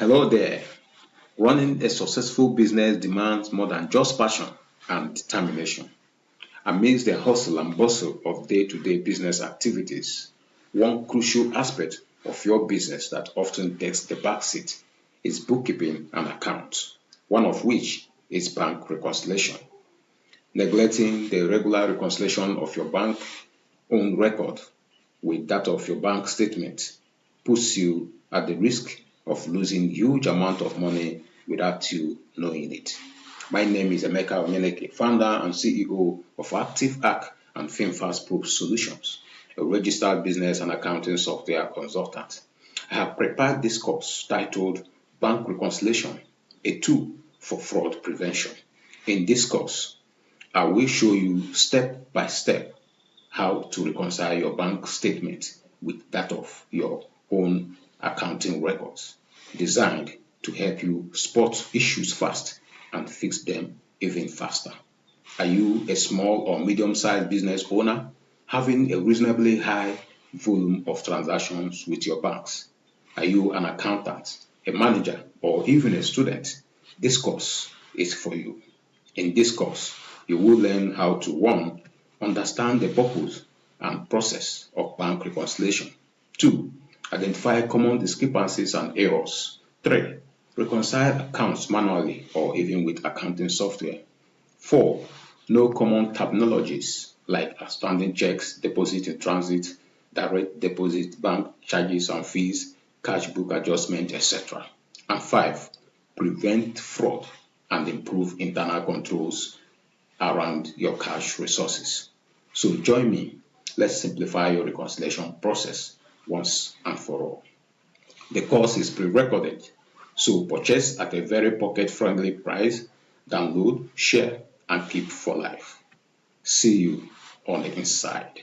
Hello there. Running a successful business demands more than just passion and determination. Amidst the hustle and bustle of day-to-day business activities, one crucial aspect of your business that often takes the backseat is bookkeeping and accounts, one of which is bank reconciliation. Neglecting the regular reconciliation of your bank own record with that of your bank statement puts you at the risk of losing huge amount of money without you knowing it. My name is Emeka Onyeneke, founder and CEO of Active Arc and FinFast Proof Solutions, a registered business and accounting software consultant. I have prepared this course titled Bank Reconciliation, a tool for fraud prevention. In this course, I will show you step by step how to reconcile your bank statement with that of your own accounting records, designed to help you spot issues fast and fix them even faster. Are you a small or medium-sized business owner having a reasonably high volume of transactions with your banks? Are you an accountant, a manager, or even a student? This course is for you. In this course, you will learn how to 1. Understand the purpose and process of bank reconciliation. 2. Identify common discrepancies and errors. 3. Reconcile accounts manually or even with accounting software. 4. Know common terminologies like outstanding checks, deposit in transit, direct deposit, bank charges and fees, cash book adjustment, etc. And 5. Prevent fraud and improve internal controls around your cash resources. So join me. Let's simplify your reconciliation process once and for all. The course is pre-recorded, so purchase at a very pocket-friendly price, download, share, and keep for life. See you on the inside.